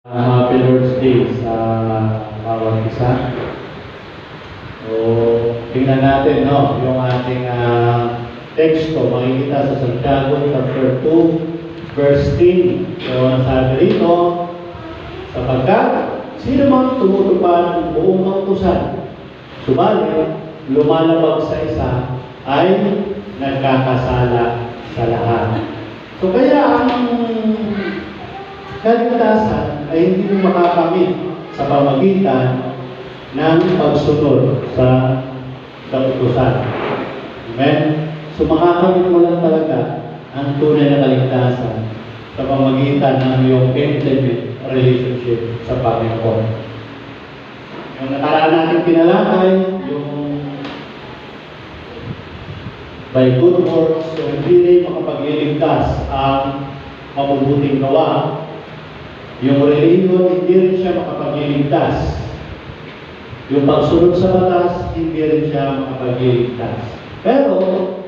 Happy Lord's Day sa bawat isa. So, tingnan natin, no, yung ating teksto. Makikita sa Santiago chapter 2, verse 10. So, ang sabi rito, sapagkat sino mang tumutupad ng buong kautusan, subalit lumalabag sa isa, ay nagkakasala sa lahat. So, kaya ang kaligtasan ay hindi mo makakamit sa pamagitan ng pagsunod sa kautusan. Amen? So makakamit mo lang talaga ang tunay na kaligtasan sa pamagitan ng iyong intimate relationship sa Panginoon. Yung nakaraan natin pinalakay, yung by good works, so hindi rin makapagliligtas ang mabubuting gawa. Yung relihiyon, hindi rin siya makapagliligtas. Yung pagsunod sa batas, hindi rin siya makapagliligtas. Pero,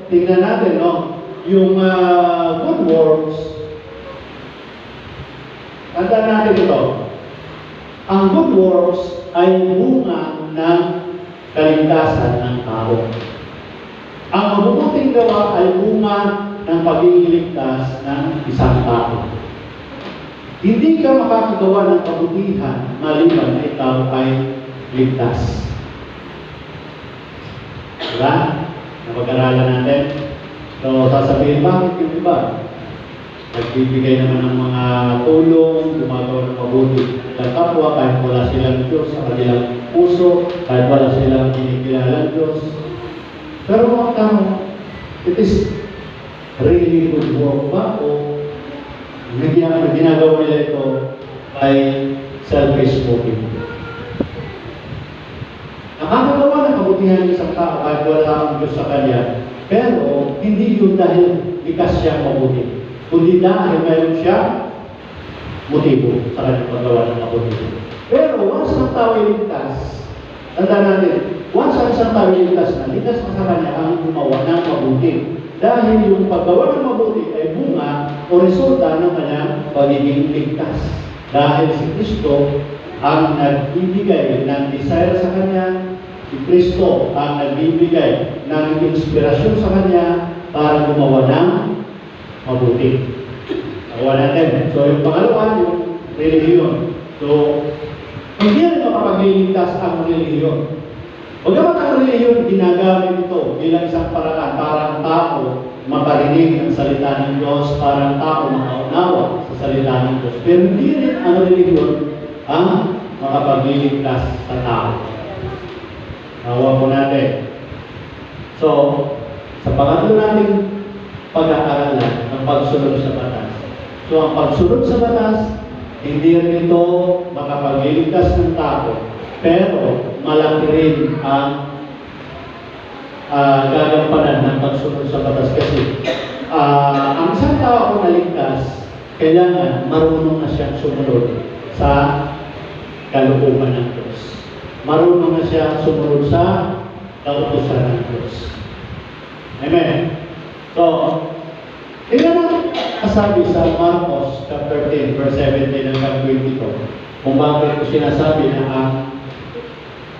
tingnan natin, no? Yung good works, tandaan natin ito. Ang good works ay bunga ng kaligtasan ng tao. Ang mabubuting gawa ay bunga ng pagliligtas ng isang tao. Hindi ka makakagawa ng kabutihan maliban na ikaw ay ligtas. Diba? Napag-aralan natin. So, sasabihin, bakit yung iba? Nagbibigay naman ng mga tulong, gumagawa ng mabuti ng kapwa, kahit wala silang Diyos sa kanilang puso, kahit wala silang kinikilala Diyos. Pero mga tao, it is really good work ba? O ginagawa nila ito by selfish motive. Nakakagawa ng kabutihan ng isang tao kahit wala ang Diyos sa kanya, pero hindi yun dahil likas siya mabuti, kundi dahil mayroon siya motibo sa kanyang paggawa ng kabutihan. Pero once ang tao ay ligtas, tandaan natin, once ang isang tao ay ligtas na sa kanya ang gumawa ng mabuti. Dahil yung paggawa ng mabuti ay bunga o resulta ng kanyang pagiging ligtas. Dahil si Kristo ang nagbibigay ng desire sa kanya, si Kristo ang nagbibigay ng inspirasyon sa kanya para gumawa ng mabuti. Nagawa natin. So yung pangalawa, yung relihiyon. So, hindi rin makapagliligtas ang relihiyon. Bagamat ang relihiyon, ginagamit ito bilang isang paraan para ang tao makarinig ng salita ng Diyos, para ang tao makaunawa sa salita ng Diyos. Pero hindi rin ang relihiyon ang makapagliligtas sa tao. Nawa po natin. So, sa pangatlo nating pag-aaralan ng pagsunod sa batas. So, ang pagsunod sa batas, hindi rin ito makapagliligtas ng tao. Pero malaki rin ang gagampanan ng pagsunod sa batas kasi ang isang tao na ligtas, kailangan marunong na siyang sumunod sa kalooban ng Diyos. Marunong na siya sumunod sa kautusan ng Diyos. Amen. So, tingnan natin kasabi sa Marcos chapter 10, verse 17 hanggang 22 kung bakit ko sinasabi na ang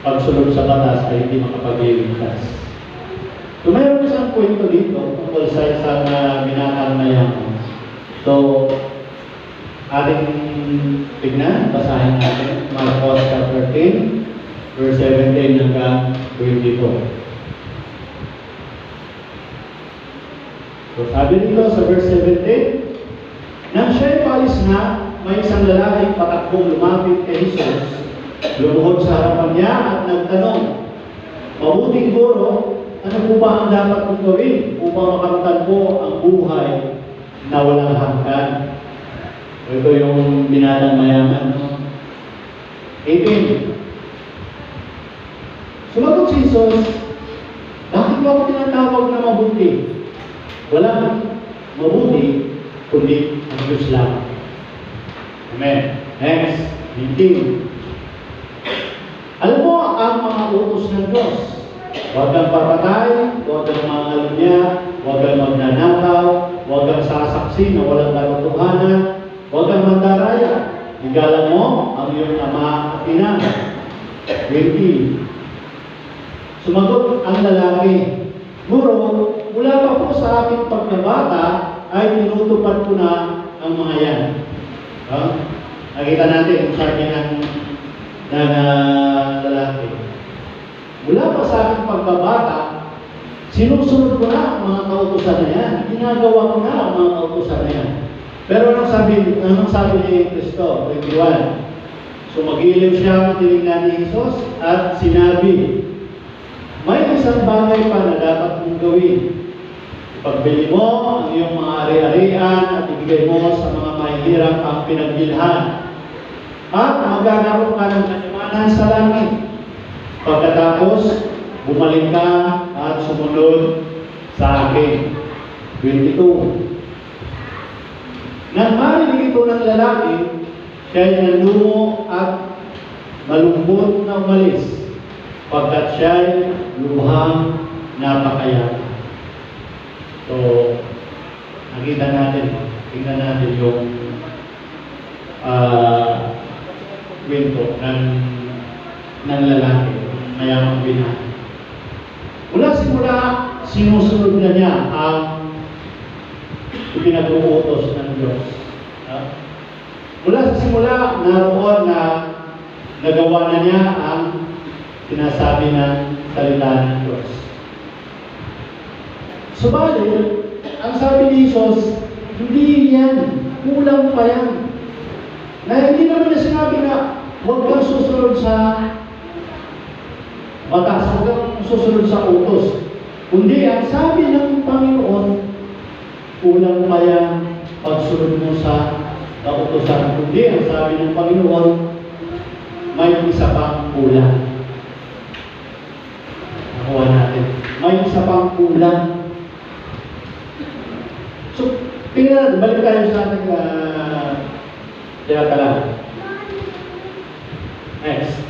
pagsunod sa batas ay hindi makapagliligtas. So, mayroon isang kwento dito tungkol sa isang binatang mayaman. So, ating tignan, basahin natin, Marcos chapter 10, verse 17 hanggang 22. So, sabi dito sa verse 17, nang siya'y paalis na, may isang lalaking patakbong lumapit kay Jesus, lumuhod sa harapan niya at nagtanong, mabuting guro, ano po ba ang dapat kong gawin upang makamtan po ang buhay na walang hanggan? Ito yung binatang mayaman. 18. Sumagot si Jesus, bakit mo ako tinatawag na mabuti? Walang mabuti, kundi ang Diyos lang. Amen. Next, 19. Alam mo ang mga utos ng Diyos. Huwag kang papatay, huwag kang mangalunya, huwag kang magnanakaw, huwag kang sasaksi na walang katotohanan, huwag kang mandaraya, Igalan mo ang iyong ama at ina. 20. Sumagot ang lalaki, Guro, mula pa po sa aking pagkabata ay tinutupad ko na ang mga yan. Nakita natin kung sabi ng lalaki. Mula pa sa aking pagkabata, sinusunod ko na ang mga kautusan na yan. Ginagawa ko na ang mga kautusan na yan. Pero anong sabi ni Kristo? 21. Sumagiliw siya, tinignan ni Jesus at sinabi, may isang bagay pa na dapat mong gawin. Ipagbili mo ang iyong mga ari-arian at ibigay mo sa mga mahihirap ang pinagbilhan. At magkakaroon ka ng kanyamanan sa langit. Pagkatapos, bumalik ka at sumunod sa akin. 22. Nang marinig ito ng lalaki, siya'y nanlumo at malungkot na umalis, pagkat siya'y lubhang napakayapa. So, tingnan natin yung kwento ng lalaki, mayamang binata. Mula simula, sinusunod na niya ang pinag-uutos ng Diyos. Mula sa simula, naroon na nagawa na niya ang sinasabi ng salita ng Diyos. Subalit, ang sabi ni Jesus, hindi yan, kulang pa yan. Na hindi naman na sinabi na huwag kang susunod sa batas, huwag kang susunod sa utos. Kundi ang sabi ng Panginoon, kulang pa yan pagsunod mo sa utosan. Kundi ang sabi ng Panginoon, may isa pang kulang. Nakuha natin. May isa pang kulang. So, tingnan natin, balik tayo sa ating tinatala. Next.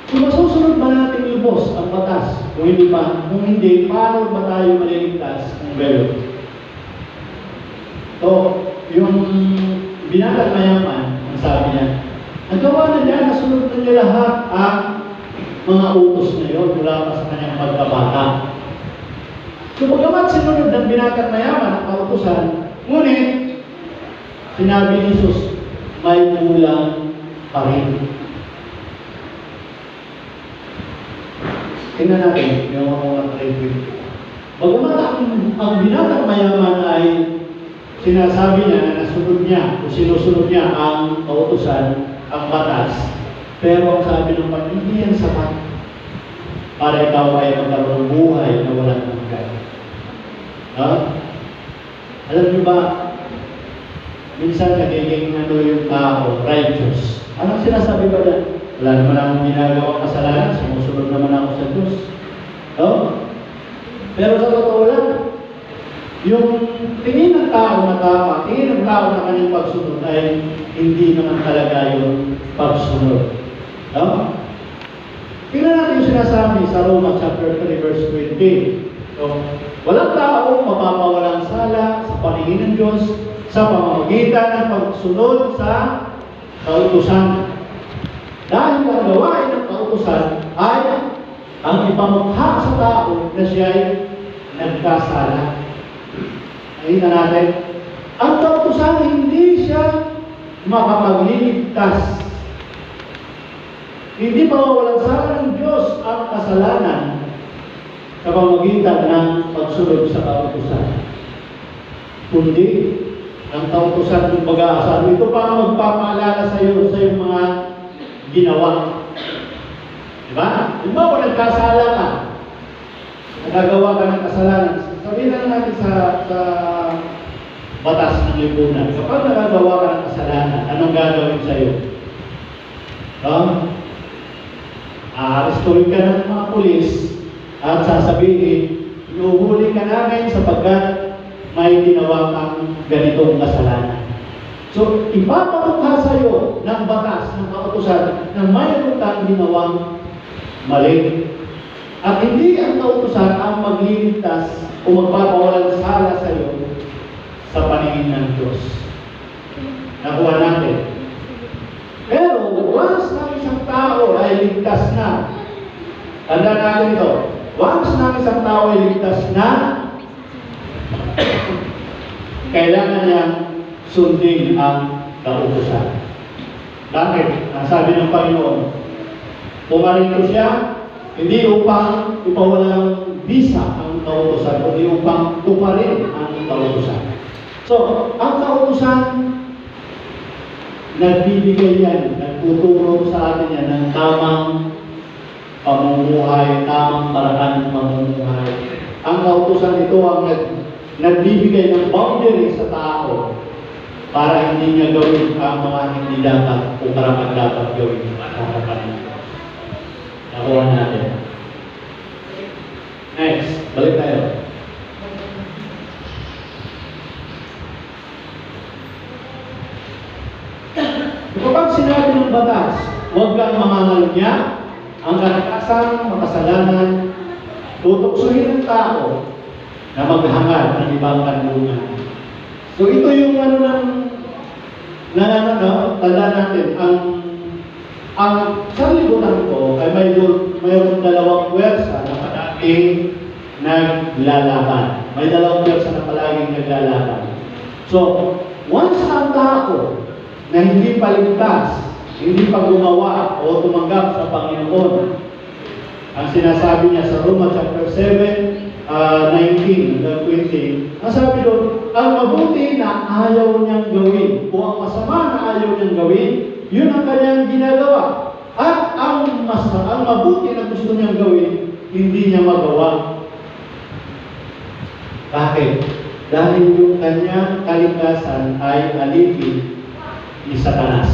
Kung masusunod ba natin lubos ang batas? Kung hindi, paano ba tayo maliligtas ng gano'n? So, yung binatang mayaman, ang sabi niya, nagawa na niya, nasunod na niya lahat ang mga utos na yun mula pa sa kanyang pagkabata. So, pagkamat sinunod ng binatang mayaman ang kautusan, ngunit, sinabi ni Jesus, may kulang pa rin. Tingnan natin yung mga review. Bagamat ang binatang mayaman ay sinasabi niya na nasunod niya o sinusunod niya ang kautusan, ang batas, pero ang sabi ng Panginoon, hindi yan sapat para ikaw ay magkaroon ng buhay na walang hanggan. Alam niyo ba, minsan nagiging yung tao, righteous. Anong sinasabi ba niya? Wala naman akong ginagawang kasalanan, sumusunod naman ako sa Diyos. Pero sa totoo lang, yung tingin ng tao na tama, tingin ng tao na kanyang pagsunod ay hindi naman talaga yung pagsunod. Tingnan natin yung sinasabi sa Roma chapter 3 verse 20. So, walang tao mapapawalang sala sa paningin ng Diyos sa pamamagitan ng pagsunod sa kautusan. Dahil ang gawain ng kautusan ay ang ipamukha sa tao na siya ay nagkasala. Nakita natin, ang kautusan hindi siya makapagliligtas. Hindi mawawalang sala ng Diyos ang kasalanan sa pamamagitan ng pagsunod sa kautusan. Kundi, ang kautusan ng pag-aasal, ito pa ang magpapaalala sa iyo sa iyong mga ginawa. Diba? Diba kung nagkasala ka, nagagawa ka ng kasalanan, sabihin na natin sa batas ng lipunan, kapag nagagawa ka ng kasalanan, anong gagawin sa iyo? Aarestuhin ka ng mga pulis at sasabihin, inuhuli ka namin sapagkat may ginawa kang ganitong kasalanan. So, ipapamukha sa iyo ng batas, ng kautusan, na mayroon kang ginawang mali. At hindi ang kautusan ang magliligtas o magpapawalang sala sa iyo sa paningin ng Diyos. Nakuha natin. Pero once na isang tao ay ligtas na, tandaan natin ito, once na isang tao ay ligtas na, kailangan niyang sundin ang kautusan. Bakit? Ang sabi ng Panginoon, pumarito siya, hindi upang ipawalang bisa ang kautusan, kundi upang tuparin ang kautusan. So, ang kautusan, nagbibigay yan, nagtuturo sa atin yan ng tamang pamumuhay, tamang paraan ng pamumuhay. Ang kautusan ito ang nagbibigay ng boundary sa tao para hindi niya gawin ang mga hindi dapat o karapat dapat gawin sa harapan ng Diyos. Nakuha natin. Next, balik tayo. Kapag sinabi ng batas, huwag kang mangangalunya, ang kalakasan, makasalanan, tutuksuhin ng tao na maghangad ng ibang kanlungan. So ito yung tanda natin, ang sanlibutan ko ay mayroong dalawang pwersa na palaging naglalaban. May dalawang pwersa na palaging naglalaban. So, once ang tao na hindi paligtas, hindi pa gumawa o tumanggap sa Panginoon, ang sinasabi niya sa Roma chapter 7, 19 hanggang 20, ang sabi doon, ang mabuti na ayaw niyang gawin o ang masama na ayaw niyang gawin, yun ang kanyang ginagawa. At ang mabuti na gusto niyang gawin, hindi niya magawa. Bakit? Dahil yung kanyang kalikasan ay alipin ni Satanas.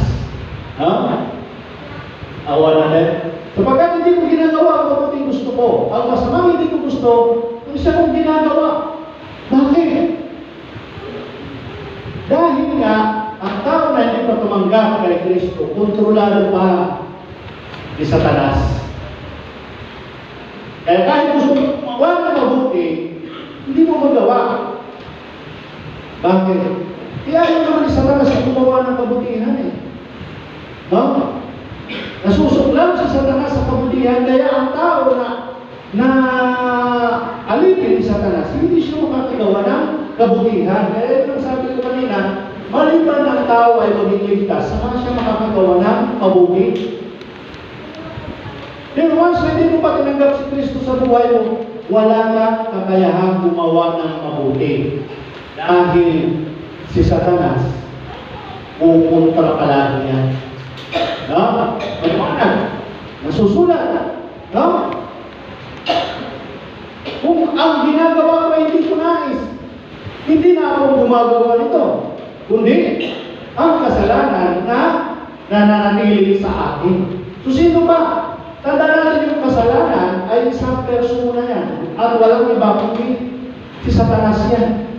Awa natin. Sapagkat hindi ko ginagawa ang mabuting gusto ko, ang masama hindi ko gusto, ang siya kong ginagawa. Bakit? Dahil nga, ang tao na hindi pa tumanggap kay Kristo, kontrolado pa ni Satanas. Kaya kahit gusto mo gumawa na mabuti, hindi mo magawa. Bakit? Kaya yun naman ni Satanas ang gumawa ng kabutihan eh. No? Nasusuklam si Satanas sa kabutihan, kaya ang tao na alipin ni Satanas, hindi siya makakagawa ng kabutihan. Kaya yung sabi ko kanina, maliban ng tao ay maging ligtas, saka siya makakagawa ng mabuti. Pero once na hindi mo pa tinanggap si Kristo sa buhay mo, wala kang kakayahang gumawa ng mabuti. Dahil si Satanas, pupunta palagi yan. No? Maliwanag. Nasusulat. No? Kung ang ginagawa ko ay hindi ko nais, hindi na ako gumagawa nito. Kundi, ang kasalanan na nananatili sa akin. So, sino ba? Tanda natin yung kasalanan ay isang persona yan. At walang iba kundi si Satanas yan.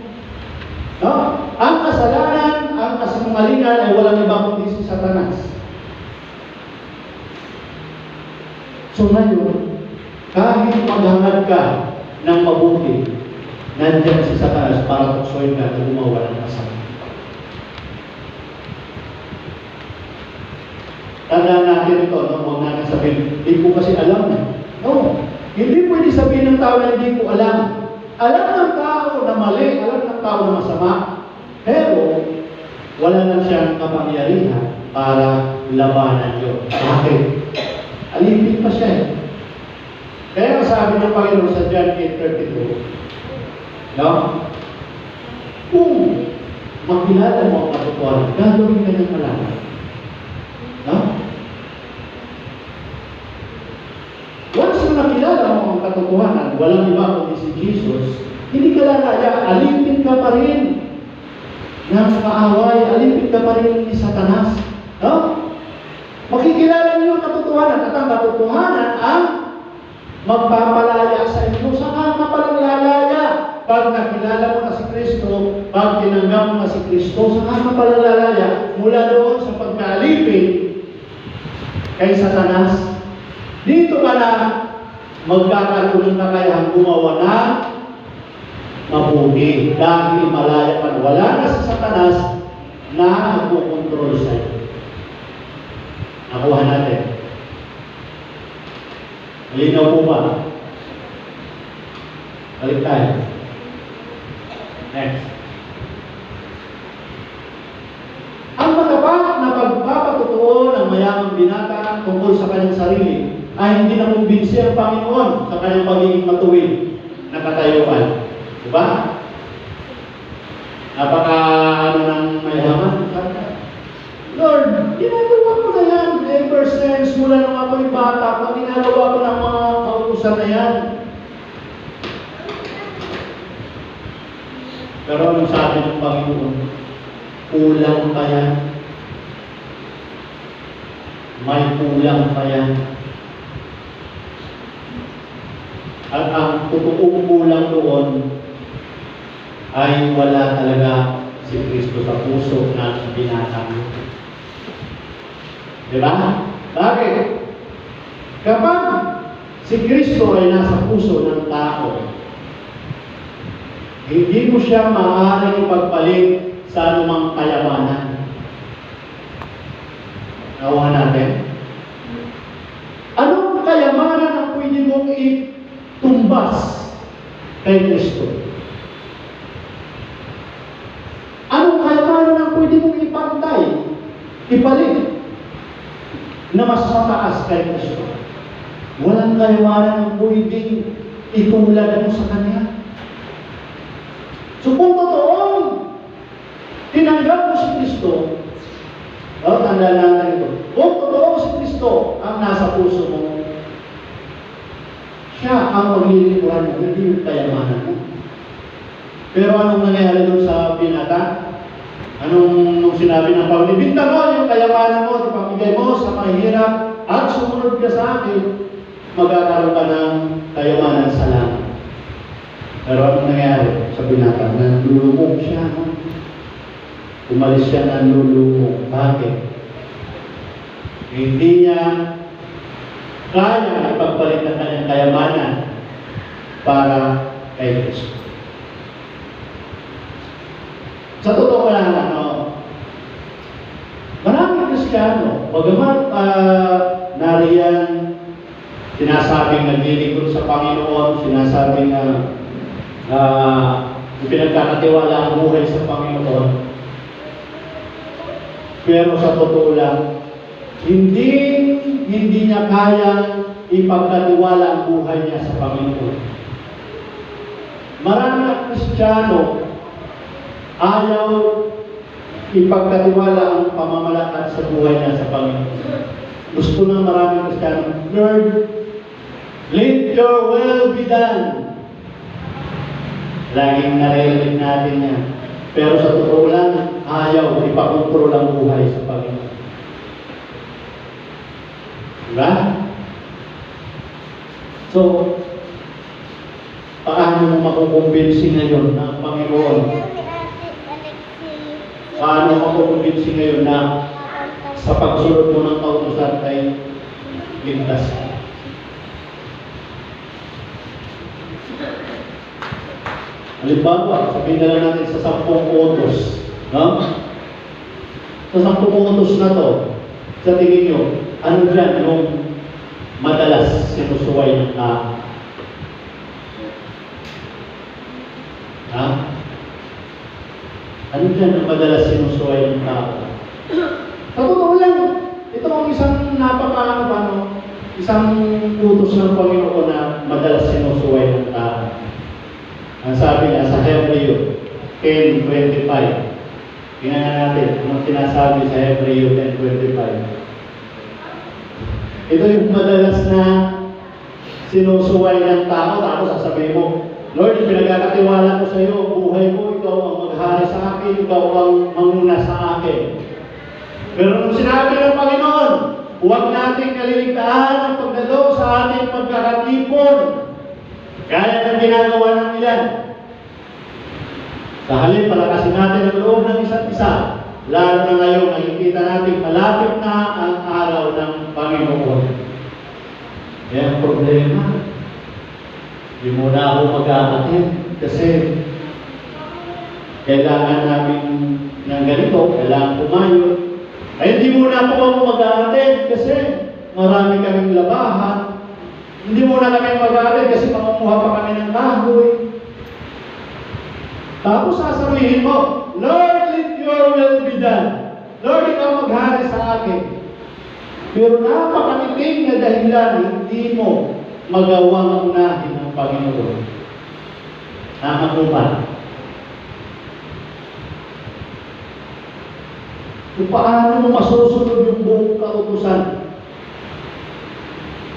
No? Ang kasalanan, ang kasinungalingan ay walang iba kundi si Satanas. So ngayon, kahit maghangad ka ng mabuti, nandiyan si Satanas para tuksoin ka na gumawa ng masama. Tandaan natin ito, no? Huwag natin sabihin, hindi ko kasi alam. No, hindi pwede sabihin ng tao na hindi ko alam. Alam ng tao na mali, alam ng tao na masama, pero wala na siyang kapangyarihan para labanan yun. Bakit? Alipin pa siya eh. Kaya sabi ng Panginoon sa John 8:32, no? Kung makilala mo ang katotohanan, gagawin ka ng malaman. No? Once na nakilala mo ang katotohanan, walang iba kundi si Jesus, hindi ka lalaya, alipin ka pa rin ng kaaway, alipin ka pa rin ni Satanas. No? Makikilala niyo ang katotohanan at ang katotohanan ang magpapalaya sa inyo. Saan ka palang lalaya? Pag nakilala mo na si Kristo, pag tinanggap mo na si Kristo, saan ka palang lalaya? Mula doon sa pagkaalipin kay Satanas, dito ka na magkakaroon ng kakayahang gumawa na mabuti. Dahil malaya ka na. Wala na si Satanas na nagkukontrol sa'yo. Nakuha natin. Malinaw po ba? Balik tayo. Next. Ang matapat na pagpapatutuo ng mayamang binata tungkol sa kanyang sarili ay hindi na kumbinsi ang Panginoon sa kanyang pagiging matuwid na katayuan. Diba? Napaka ng mayaman. Lord, ginagawa ko na yan. Ever since mula nung ako'y bata, ginagawa ko ng mga kautusan na yan. Pero anong sabi ng Panginoon? Kulang pa yan. May kulang pa yan. At ang totoong kulang doon ay wala talaga si Kristo sa puso ng binata mo. Diba? Bakit? Kapag si Kristo ay nasa puso ng tao, hindi mo siya maaaring pagpalit sa anumang kayamanan. Nakuha natin? Anong kayamanan ang pwede mong itumbas kay Kristo? Anong kayamanan ang pwede mong ipantay, ipalit, na mas mataas kay Kristo? Walang kayamanan ang pwedeng itulad mo sa Kanya. So kung totoong tinanggap mo si Kristo, tandaan natin ito, kung totoo si Kristo ang nasa puso mo, siya ang maglilingkuran mo, hindi yung kayamanan mo. Pero anong nangyari doon sa binata? Anong sinabi ng Panginoon? Ibinta mo yung kayamanan mo, ipamigay mo sa mahirap, at sumunod ka sa akin, magkakaroon ka ng kayamanan sa langit. Pero anong nangyari sa binata? Nanlulumog siya. Umalis siya nanlulumog. Bakit? Hindi niya kaya ipagpalit ng kanyang kayamanan para kay Kristo. Sa totoo lang, maraming Kristiyano, bagamat nariyan, sinasabing naglilingkod sa Panginoon, sinasabing pinagkakatiwala ang buhay sa Panginoon, pero sa totoo lang, hindi niya kaya ipagkatiwala ang buhay niya sa Panginoon. Maraming Kristiyano ayaw ipagkatiwala ang pamamalakad sa buhay niya sa Panginoon. Gusto ng maraming Kristiyano, Lord, let your will be done. Laging naririnig natin yan. Pero sa totoo lang, ayaw ipakontrol ang buhay sa Panginoon. Diba? So, paano mo makukumbinsi ngayon ng Panginoon? Paano makukumbinsi ngayon na sa pagsunod mo ng kautusan ay ligtas ka? Halimbawa, sabihin na lang natin sa 10 utos. No? Sa 10 utos na to, sa tingin nyo, ano dyan yung madalas sinusuway ng tao? Ha? Ano dyan ang madalas sinusuway ng tao? Sa totoo lang, ito ang isang isang utos ng Panginoon na madalas sinusuway ng tao. Ang sabi niya sa Hebreo 10:25. Tingnan natin anong sinasabi sa Hebreo 10:25. Ito yung madalas na sinusuway ng tao, tapos sasabihin mo, Lord, pinagkakatiwala ko sa iyo, buhay mo, ikaw ang maghari sa akin, ikaw ang manguna sa akin. Pero nung sinabi ng Panginoon, huwag nating kaliligtaan ang pagdalo sa ating pagkakatipon. Kaya ng ginagawa ng ilan. Sa halip, palakasin natin ang loob ng isa't isa. Lalo na ngayon, nakikita natin malapit na ang araw ng Panginoon. Kaya ang problema, hindi mo na ako mag-aatin kasi kailangan namin ng ganito, kailangan pumayo. Ay hindi muna po ako mag-aattend kasi marami kaming labahan. Hindi muna kami mag-aattend kasi mangunguha pa kami ng kahoy. Tapos sasabihin mo, Lord, let your will be done. Lord, ikaw maghari sa akin. Pero napakaniting na dahilan, hindi mo magawang unahin ng Panginoon. Tama po ba? Kung paano mo masusunod yung buong kautusan?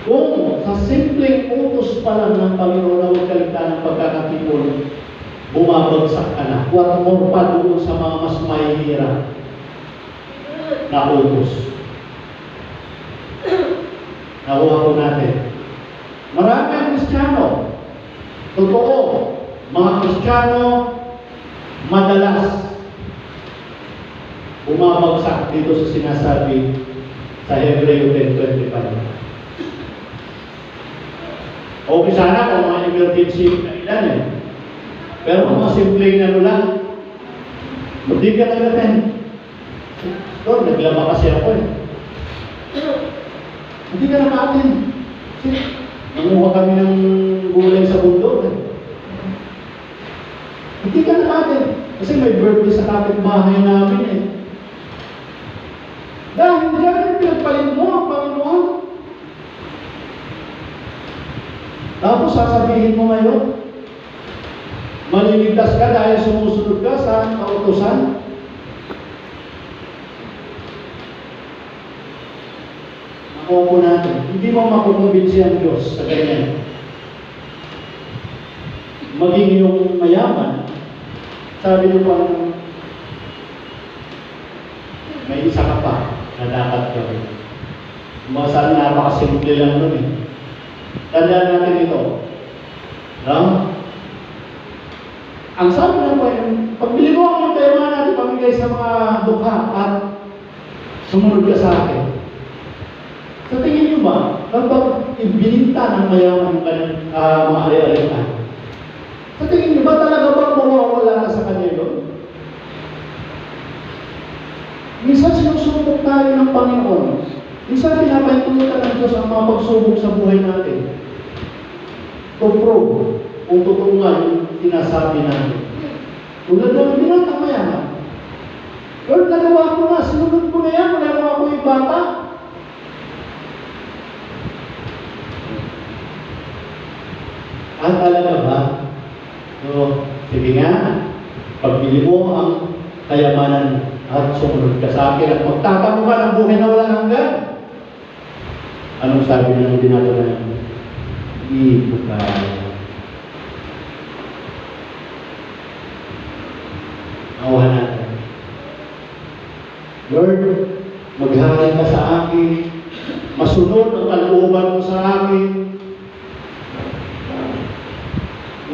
Kung sa simpleng utos pa lang ng Panginoon na huwag kaligtaan ng pagkakatipon, bumabagsak ka na. What more pa doon sa mga mas mahihirap na utos. Nakuha po natin. Marami ang Kristiyano. Totoo, mga Kristiyano, madalas bumabagsak dito sa sinasabi sa Hebreo 10:25. Okay sana kung mga emergency na ilan eh. Pero mga simpleng ano lang, hindi ka nag-attend. Lord, naglaba kasi ako eh. Hindi ka naka-attend. Nanguha kami ng gulay sa bundok eh. Hindi ka naka-attend. Kasi may birthday sa kapitbahay namin eh. Dahil diyan pinagpalit mo ang Panginoon. Tapos sasabihin mo ngayon, maliligtas ka dahil sumusunod ka sa kautusan. Nakuha po natin. Hindi mo makukumbinsi ang Diyos sa ganyan. Maging yung mayaman, sabi niyo po, may isa ka pa na dapat gawin. Saan napakasimple lang nun eh. Tandaan natin ito. No? Ang sabi na po, pagbili mo ang pera natin pamigay sa mga dukha at sumunod ka sa akin. Sa tingin niyo ba, kapag ibininta ng mayaman ng mga ari-arian, sa tingin niyo ba talaga ba mawawala ka sa kanya yun? Minsan sinusubok tayo ng Panginoon. Minsan pinapahintulutan ng Diyos ang mga pagsubok sa buhay natin. To prove kung totoo nga yung sinasabi natin. Tulad ng binatang mayaman. Lord, nagawa ko na, sinunod ko na yan, wala naman ako yung bata. Ang talaga ba? So, sige nga, pagbili mo ang kayamanan at sumunod ka sa akin at magtatamo ka ng buhay na walang hanggan. Anong sabi ng dinadala namin? Hindi po kaya. Nakuha natin. Lord, maghari ka sa akin, masunod ang kalooban mo sa akin.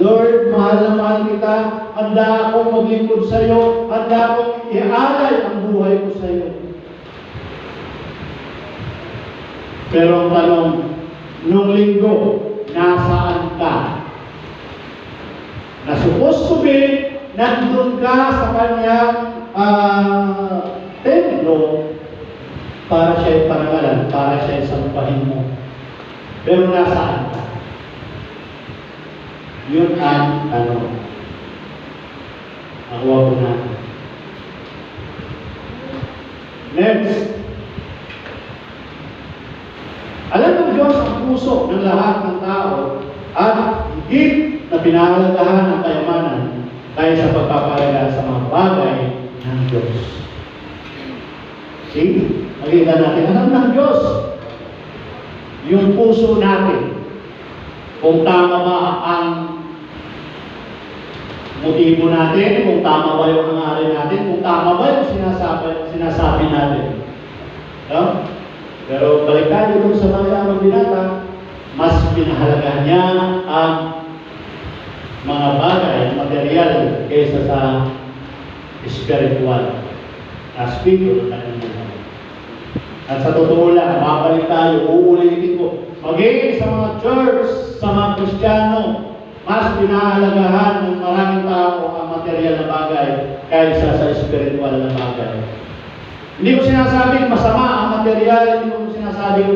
Lord, mahal na mahal kita, handa akong maglingkod sa iyo, handa akong ialay ang buhay ko sa iyo. Pero ang tanong, nung linggo, nasaan ka? Na supposed to be, nandun ka sa kanyang templo para siya'y parangalan, para siya'y sampahin mo. Pero nasaan ka? Yun ang tanong. Nakuha ko natin. Next. Alam ng Diyos ang puso ng lahat ng tao at higit na pinahalagahan ng kayamanan dahil sa pagpapahalaga sa mga bagay ng Diyos. See? Makita natin, alam ng Diyos yung puso natin. Kung tama ba ang motibo natin, kung tama ba yung hangarin natin, kung tama ba yung sinasabi natin. No? Pero balik tayo dun sa mayamang binata, mas pinahalagahan niya ang mga bagay, material, kaysa sa spiritual aspect ng kanyang buhay. At sa totoo lang, babalik tayo, uulitin ko, maging sa mga church, sa mga Kristiyano, mas pinahalagahan ng maraming tao ang material na bagay kaysa sa spiritual na bagay. Hindi ko sinasabing masama ang material, hindi ko sinasabing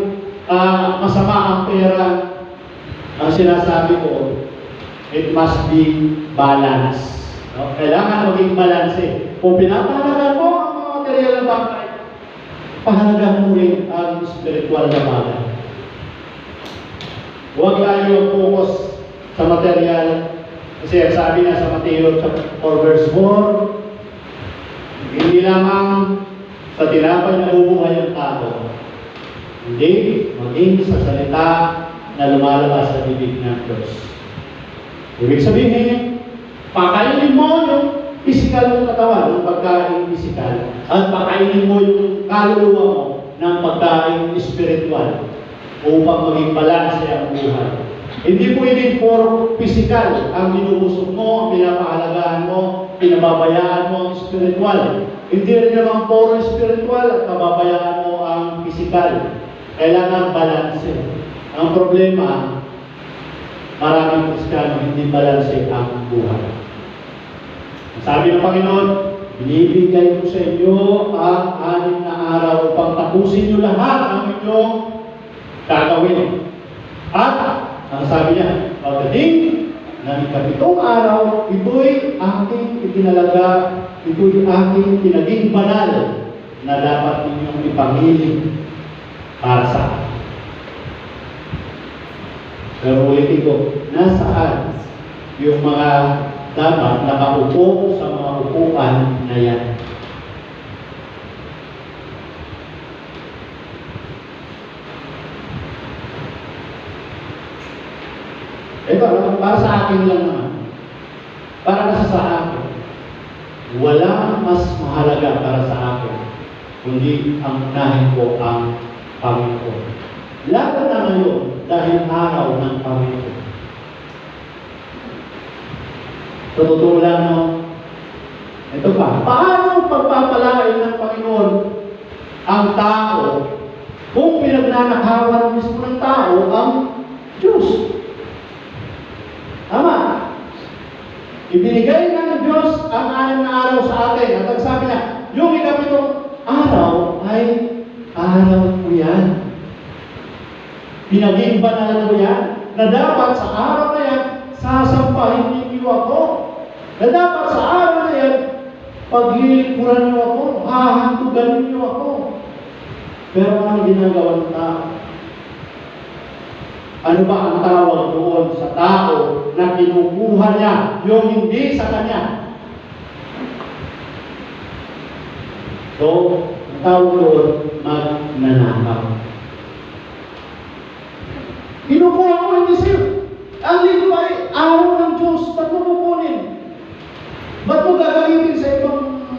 masama ang pera. Ang sinasabi ko, it must be balance. No? Kailangan maging balance. Kung pinapahalagan mo ang mga material na bagay, pahalagan mo rin ang spiritual na bagay. Huwag tayo focus sa material. Kasi sabi na sa Mateo 4 verse 4, hindi lamang sa tinapay na bubuhay ang tao, hindi maging sa salita na lumalabas sa bibig ng Diyos. Ibig sabihin, pakainin mo yung physical ng katawan, ng pagkain physical, at pakainin mo yung kaluluwa mo ng pagkain spiritual upang maging balanse ang buhay. Hindi pwedeng puro physical ang binubusog mo, pinapahalagahan mo, pinababayaan mo ang spiritual. Hindi rin naman puro spiritual at pababayaan mo ang physical. Kailangan balanse. Ang problema, maraming Kristiyano hindi balanse ang buhay. Sabi ng Panginoon, binibigay ko sa inyo ang 6 na araw upang tapusin nyo lahat ang inyong gagawin. At, ang sabi niya, pagdating ng 7th araw, ito'y aking itinalaga, ito'y aking pinaging banal na dapat ninyong ipangiling para sa akin. Pero ulitin ko, nasaan yung mga dapat nakaupo sa mga upuan na yan? Ito, para sa akin lang naman. Para nasa sa akin. Wala mas mahalaga para sa akin kundi ang unahin ko ang Panginoon. Lalo na ngayon dahil araw ng Panginoon. Sa totoo lang, no? Ito pa, paano pagpapalain ng Panginoon ang tao kung pinagnanakawan mismo ng tao ang Diyos? Tama. Ibinigay ng Diyos ang 6 na araw sa atin. At ang sabi niya, yung 7th araw ay araw ko yan. Pinaging banal ko yan. Na dapat sa araw na yan, sasampahin ninyo ako. Na dapat sa araw na yan, paglilikuran niyo ako, hahantugan niyo ako. Pero ano ginagawa ng tao? Ano ba ang tawag doon sa tao na kinukuha niya yung hindi sa kanya? So, ang tawag doon, magnanakaw. Kinukuha mo hindi sa'yo. Ang linggo ay araw ng Diyos. Ba't mo kukunin? Ba't mo gagamitin sa ibang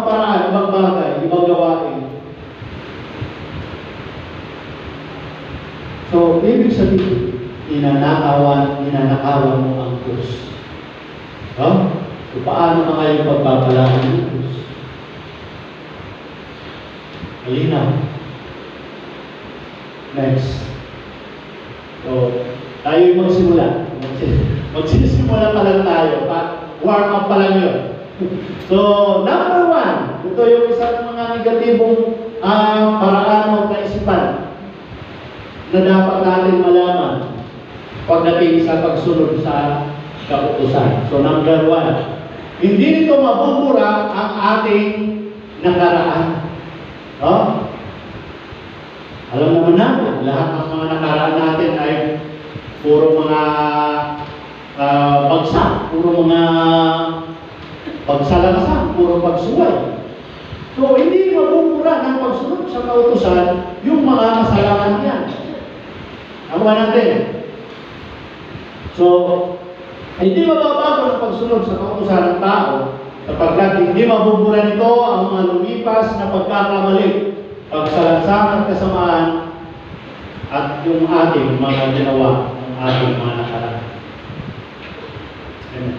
paraan, ibang bagay, ibang gawain? So, ibig sabihin, ninanakawan mo ang Diyos. So, paano ka ngayon pagpapalaan ng Diyos? Malinaw. Next. So, tayo magsimula. Magsisimula pa lang tayo. Warm up pa lang yun. So, number 1, ito yung isa ng mga negatibong paraan o kaisipan na dapat natin malaman pagdating sa pagsunod sa kautusan. So, number 1, hindi nito mabubura ang ating nakaraan. No? Alam naman natin, lahat ng mga nakaraan natin ay puro mga bagsak, puro mga pagsalakasan, puro pagsuway. So, hindi mabubura ng pagsunod sa kautusan yung mga kasalanan yan. Nakuha natin. So, hindi mababago ng pagsunod sa kautusan ng tao sapagkat hindi mabubura nito ang mga lumipas na pagkakamali, pagsalansangan at kasamaan at yung ating mga ginawa ng ating mga nakaraan. Amen.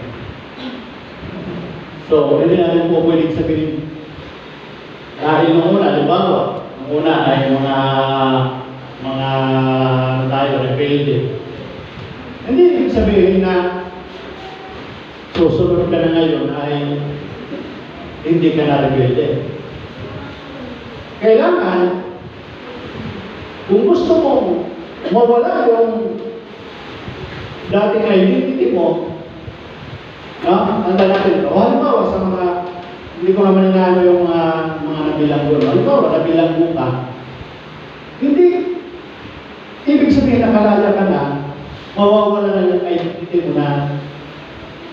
So, hindi natin po pwedeng sabihin dahil nung una, halimbawa, nung una ay mga tayo, rebelde. Hindi ibig sabihin na susunod ka na ngayon ay hindi ka na rebelde. Kailangan, kung gusto mo mawala yung dating identity mo, tanda natin ito. Halimbawa sa mga, hindi ko naman inaano yung mga nabilanggo. Halimbawa, nabilanggo ka. Hindi, ibig sabihin nakalaya ka na, mawawala na yung identity mo na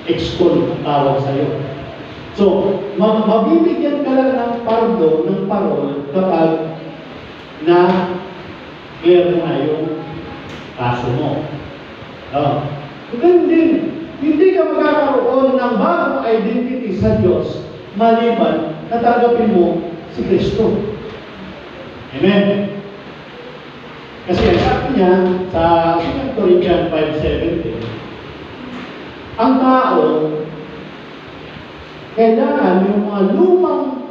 ex-con ang tawag sa'yo. So, mabibigyan ka lang ng pardo, ng parol, kapag na clear na yung kaso mo. Ganun din, hindi ka magkakaroon ng bagong identity sa Diyos maliban na tanggapin mo si Kristo. Amen? Kasi sabi niya sa 2 Corinthians 5:17, ang tao, kailangan yung mga lumang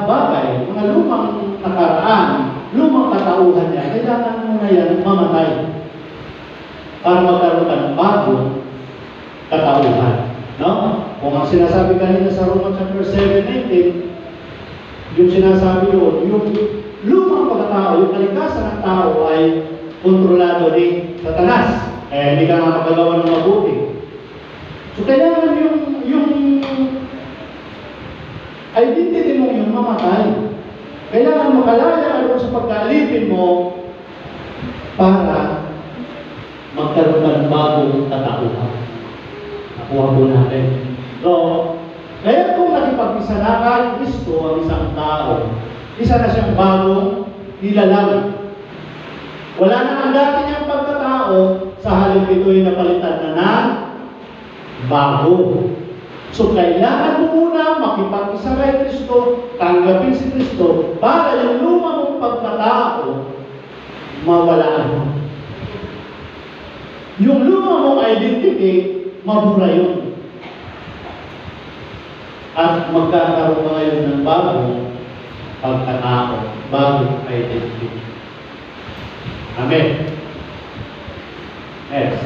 bagay, mga lumang nakaraan, lumang katauhan niya, kailangan muna yan mamatay para magkaroon ka ng bagong katauhan. No? Kung ang sinasabi kanina sa Romans chapter 7:19, yung sinasabi yun, yung lumang pagkatao, yung kalikasan ng tao ay kontrolado ni Satanas. Hindi ka nga magagawa ng mabuti. So, kailangan yung identity mo yung mamatay. Kailangan makalaya ka doon sa pagkaalipin mo para magkaroon ng bagong katauhan. Nakuha po natin. So, kaya kung nakipag-isa na kay Kristo ang isang tao, isa na siyang bagong nilalang. Wala na ang dati niyang pagkatao, sa halip ito'y napalitan na ng bago. So, kailangan mo muna makipag-isa kay Kristo, tanggapin si Kristo, para yung luma mong pagkatao, mawalaan mo. Yung luma mong identity, mabura yun. At magkakaroon ka ngayon ng bagong pagkatao, bagong identity. Amen. Yes.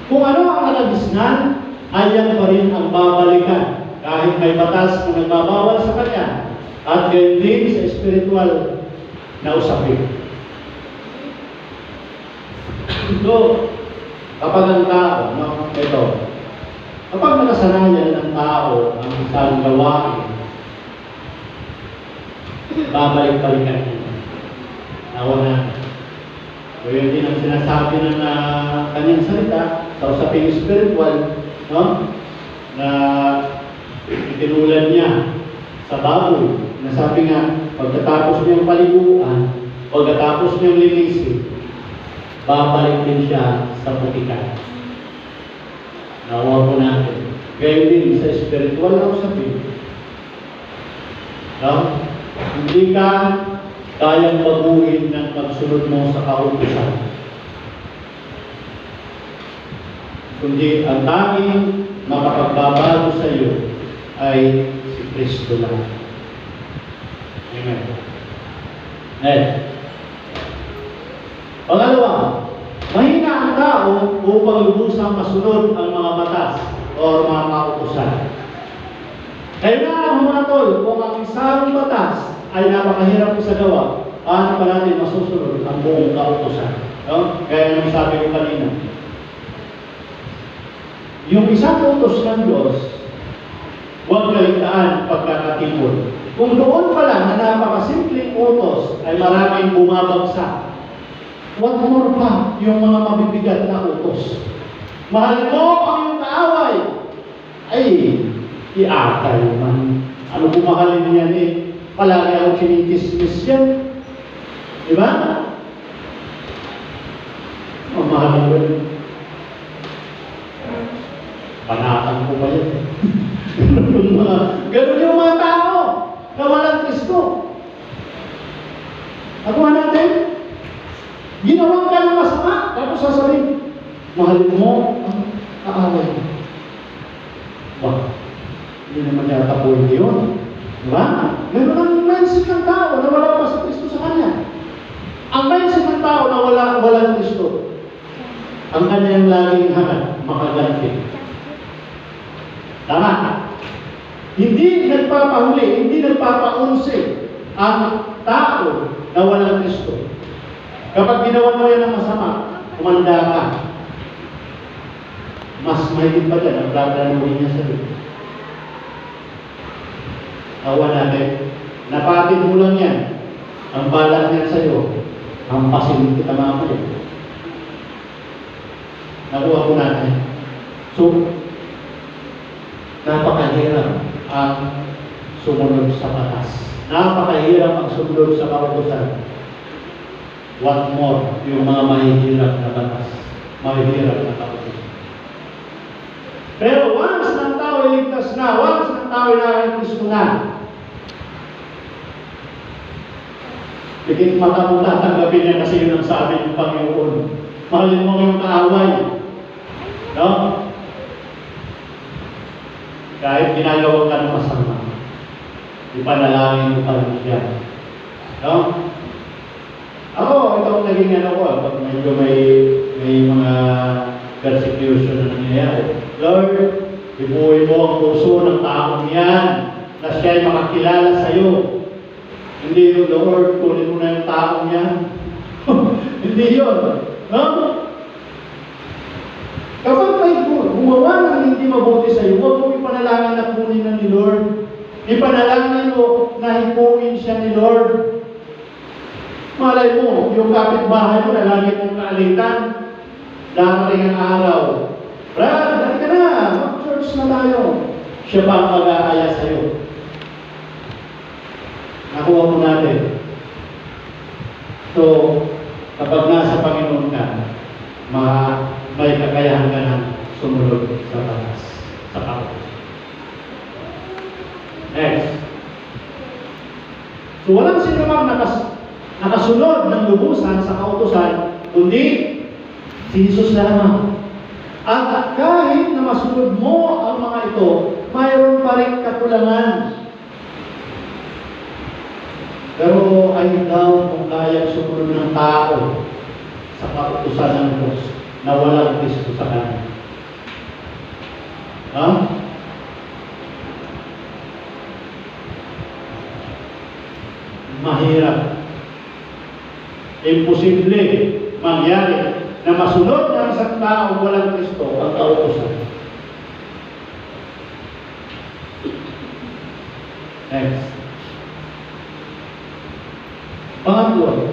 Kung ano ang nalagisnan, ayan pa rin ang babalikan. Kahit may batas kung nagbabawal sa kanya. At gayon din sa spiritual na usapin. So, kapag ang tao, kapag nakasanayan ng tao ang isang gawain, babalik-balikan niya. Nawa na. So, yun din ang sinasabi ng kanyang salita sa usaping spiritual, no? Na itinulad niya sa baboy. Na sabi nga, pagkatapos niyang paliguan, pagkatapos niyang linisin, babalik din siya sa putikan. Nawa po natin. Gayun din sa spiritual na usapin. No? Hindi ka kayang baguhin ng pagsunod mo sa kautusan. Kundi ang tanging makapagbabago sa iyo ay si Kristo lang. Amen. Pangalawa, mahina ang tao upang lubusang masunod ang mga batas o mga kautusan. Kailangan humatol kung ang isang batas ay napakahirap sa gawa, paano pa natin masusunod ang buong kautusan? No? Kaya nang sabi ko kanina, yung isang utos ng Diyos, huwag kaligtaan pagkakatipon. Kung doon pa lang na napakasimpleng utos ay maraming bumabagsak, what more pa yung mga mabibigat na utos? Mahal mo ang iyong kaaway, ay iatay man. Ano bumahalin niyan eh? Palagi ako chinikis-kis yan. Diba? Mamahalin ko yun. Panatan ko ba yan? Ganun yung mga tao na walang Kristo. Nakuha natin? Ginawang ka ng masama, tapos sasabihin, mahalin mo ang kaaway mo. Wah, hindi naman yata po yun. Diba? Meron ang mindset ng tao na wala pa sa Kristo sa kanya. Ang mindset ng tao na walang Kristo, ang kanyang laging hangad, makaganti. Tama? Hindi nagpapahuli, hindi nagpapaunsi ang tao na walang Kristo. Kapag ginawa mo yan ng masama, kumanda ka. Mas mahigit pa dyan, ang plano niya sa Diyos. Awa natin, napatid mo lang yan. Ang balak niya sa'yo, ang pasin kita mamaya. Nakuha ko natin. So, napakahirap ang sumunod sa batas. Napakahirap ang sumunod sa kautusan. What more, yung mga mahihirap na batas. Mahihirap na kautusan. Pero once ng tao ay ligtas na, once ng tao ay nakakis mo na, higit mata mo tatanggapin niya kasi yun ang sabi ng Panginoon. Mahalin mo yung kaaway. No? Kahit ginagawa ka ng masama, ipanalangin mo pa rin siya. No? Ako, ito ang naging ano ko, pag medyo may mga persecution na nangyayari. Lord, ibuhay mo ang puso ng taong yan na siya'y makakilala sa iyo. Hindi yung Lord, kunin mo na yung taong yan. Hindi yun. No? Kapag may gumawa ng hindi mabuti sa iyo, huwag mo ipanalangin na kunin na ni Lord. Ipanalangin mo na hipuin siya ni Lord. Malay mo, yung kapitbahay mo na lagi mong kaalitan, darating ang araw. Brad, dali ka na, mag-church na tayo. Siya pa ang mag-aaya sa iyo. Nakuha mo natin. So, kapag nasa Panginoon ka, may kakayahan ka ng sumunod sa batas, sa kautos. Next. So, walang sinumang nakasunod ng lubusan sa kautosan, kundi si Jesus lamang. At kahit na masunod mo ang mga ito, mayroon pa rin kakulangan. Pero ay daw kung kaya sumunod ng tao sa kautusan ng Diyos na walang Kristo sa kanya. Ha? Mahirap. Imposible mangyari na masunod ng isang tao walang Kristo ang kautusan. Next. Pangatlo,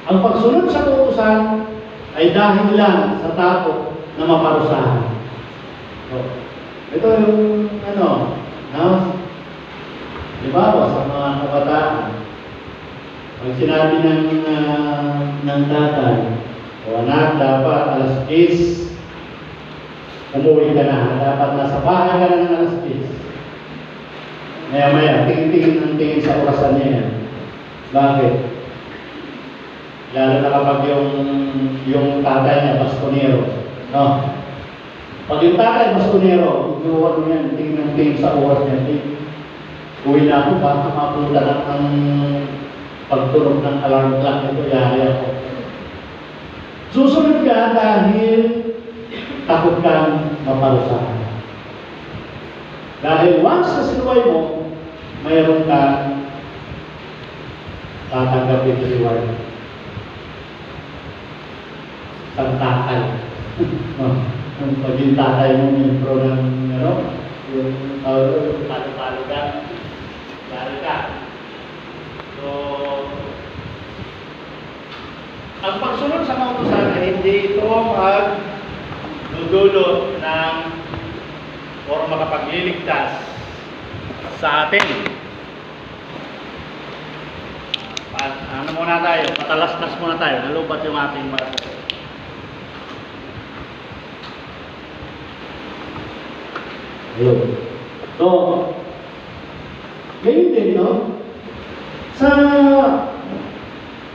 ang pagsunod sa kautusan ay dahil lang sa takot na maparusahan. So, ito yung di ba, sa mga kabataan, pag sinabi ng tatay, o anak, dapat alas 10, umuwi ka na. Dapat nasa bahay ka na ng alas 10. Maya-maya, tingin-tingin ng tingin sa orasan niya yan. Bakit? Lalo na kapag yung tatay niya, bastonero. No? Pag yung tatay, bastonero, inuwan mo yan, tingin ng tingin sa oras niya. Uwi na ako, baka mapunta na ang pagtunog ng alarm clock nito, yari ako. Susunod ka dahil takot kang maparusahan. Dahil once na sinuway mo, mayroon kang tatanggapin na reward. Tantakal. Yung paging tatay mo, membro ng, yung talo-talo ka, lari ka. So, ang pagsunod sa kautusan ay hindi ito magdudulot ng o makapagliligtas sa atin. Ano muna tayo? Patalastas muna tayo. Nalupat yung ating bata. Ayun. So, ngayon din, no? Sa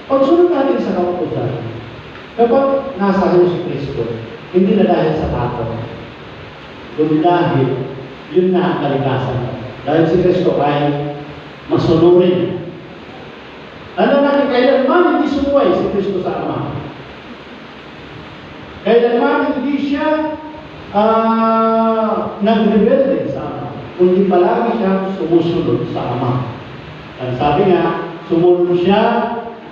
pagsunod natin sa kautusan, kapag nasa si Kristo, hindi na dahil sa takot, kundi dahil yun na ang kalikasan. Dahil si Kristo ay masunurin. Alam natin, kailanman hindi sumuway si Kristo sa Ama. Kailanman hindi siya nag-rebelde sa Ama, kundi palagi siya sumusunod sa Ama. At sabi nga, sumunod siya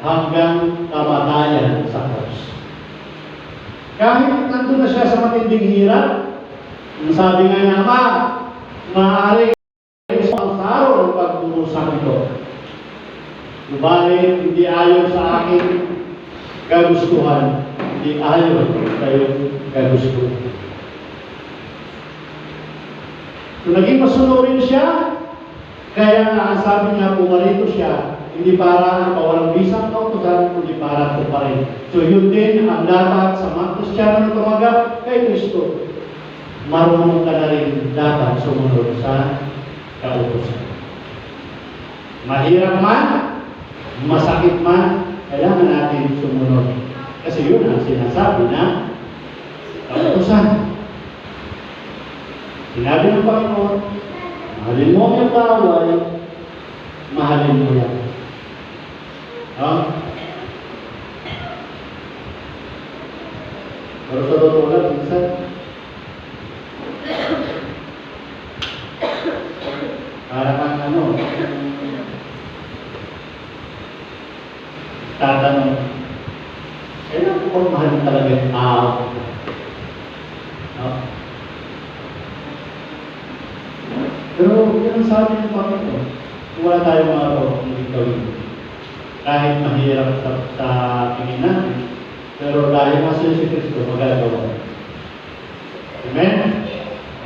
hanggang kamatayan sa cross. Kahit nandun na siya sa matinding hirap, sabi nga niya, Ama, maaari ang araw ang pagturusan ito. Subalit, hindi ayon sa aking kagustuhan, hindi ayon sa iyong kagustuhan. So, naging masunurin siya, kaya nga ang sabi niya, pumarito siya, hindi para ang pawalang bisang kautusan, kundi para ito pa rin. So, yun din ang dapat sa mga Kristiyano na tumaga kay Kristo. Marunong ka na rin dapat sumunod sa kautusan. Mahirap man, masakit man, kailangan natin sumunod. Kasi yun ang sinasabi na kautusan. Sinabi ng Panginoon, mahalin mo ang iyong kaaway, mahalin mo yan. Pero sa totoo lang, minsan, para kang tatanong, kailan ko kung mahalin talaga yung tao? Pero yun ang sabi ng Panginoon, kung wala tayong mga hindi gawin. Kahit mahirap sa tingin natin, pero dahil nga si Kristo, magagawa. Amen?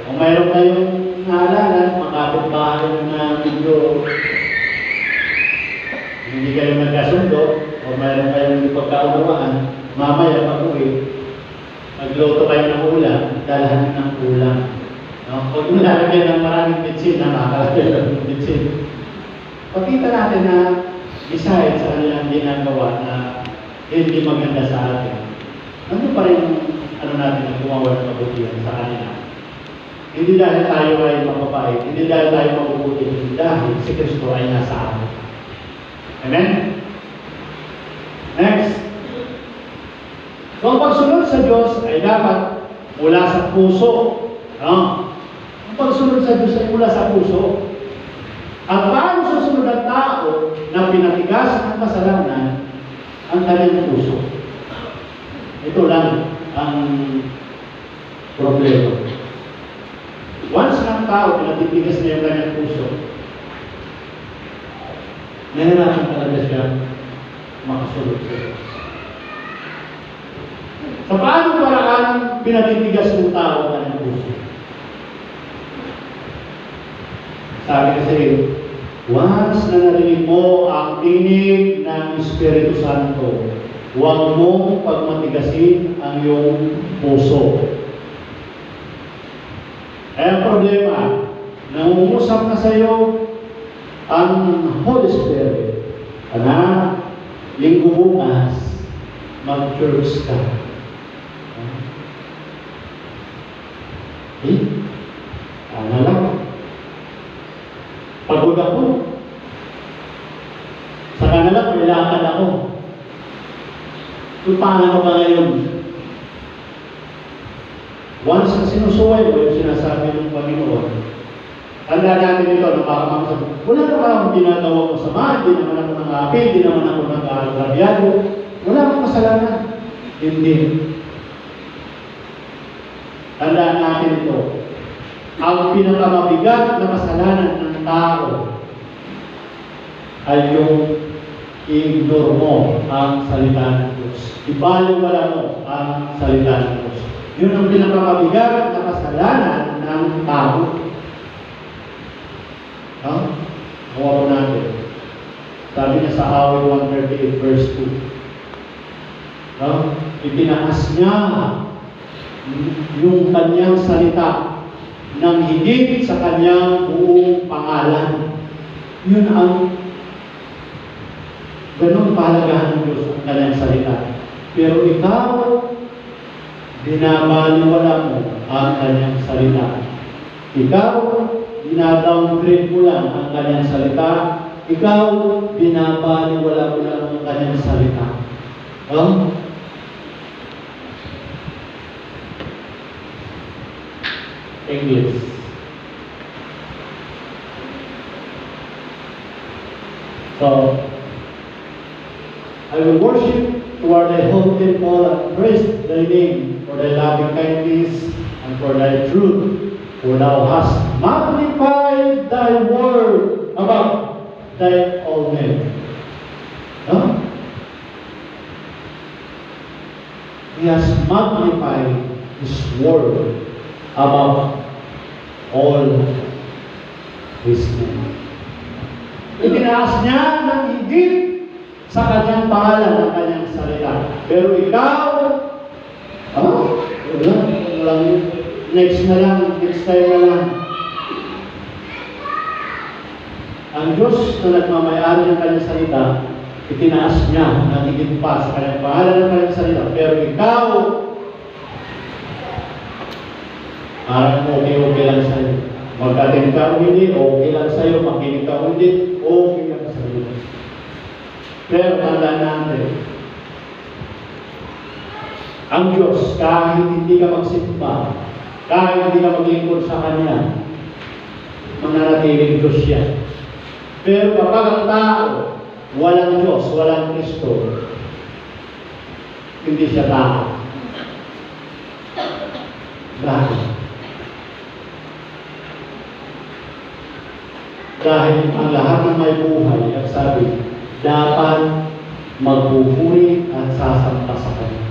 Kung mayroon kayong naalala, makapit-bahay na medyo hindi kayo nagkasundo, o mayroon kayong pagkaunawaan, mamaya pag-uwi, magluto kayo ng ulam, dalahan ng ulam. Huwag mo lalagyan ng maraming bitsin na makakalagyan ng bitsin. Pakita natin na besides sa kanilang ginagawa na hindi maganda sa atin, ano pa rin natin na gumawa ng kabutihan sa kanila. Hindi dahil tayo ay mapapait, hindi dahil tayo mabubuti, hindi dahil si Kristo ay nasa atin. Amen? Next. So, ang pagsunod sa Diyos ay dapat mula sa puso. Ang pagsunod sa Diyos ay mula sa puso. At paano susunod ang tao na pinatigas ang kasalanan ang kanyang puso? Ito lang ang problema. Once ng tao pinatitigas niya yung kanyang puso, nahirapan talaga siya makasunod sa Diyos. Sa paano paraan pinatitigas ng tao ang kanyang puso? Sabi kasi, once na narinig mo ang tinig ng Espiritu Santo, huwag mong pagmatigasin ang iyong puso. Ang problema, nangungusap na sa iyo ang Holy Spirit. Linggo bukas, mag-church ka. Lang. Pagod ako. Sa kanila, kailangan ako. So, paano ba ngayon? Once na sinusuway mo yung sinasabi ng Panginoon, tanda natin ito, napakamasabi. Wala naman akong ginagawa ko sa mga, hindi naman ako nang-api, hindi naman ako nag-aarabyado. Wala akong kasalanan. Hindi. Tandaan natin ito. Ang pinakamabigat na kasalanan ng tao ay yung i-ignore mo ang salita ng Diyos. Ibaliwala mo ang salita ng Diyos. Yun ang pinakamabigat na kasalanan ng tao. Hawa mo natin. Sabi niya sa Awit 138 verse 2. Itinaas niya yung kanyang salita ng higit sa kanyang buong pangalan. Yun ang ganun pahalagahan ng Diyos ang kanyang salita. Pero ikaw, binabaliwala mo ang kanyang salita. Ikaw, dinadowngrade mo lang ang kanyang salita ikaw, binabaliwala mo lang ang kanyang salita. Oh? English. So, I will worship toward thy holy temple and praise thy name for thy loving kindness and for thy truth. For thou hast magnified thy word above thy all men. Huh? He has magnified his word above all his men. Itinaas niya ng higit sa kanyang pangalan ng kanyang salita. Pero ikaw, next na lang, next time na lang. Ang Diyos na nagmamayari ng kanyang salita, itinaas niya ng higit pa sa kanyang pangalan ng kanyang salita. Pero ikaw, parang okay lang sa'yo. Magkatin ka o hindi, okay lang sa'yo. Makinig ka o hindi, okay lang sa'yo. Pero tandaan natin, ang Diyos, kahit hindi ka magsimba, kahit hindi ka maglingkod sa Kanya, mananatiling Diyos siya. Pero kapag ang tao, walang Diyos, walang Kristo, hindi siya tao. Bakit? Dahil ang lahat ng may buhay, at sabi, dapat magpupuri at sasamba sa Kanya.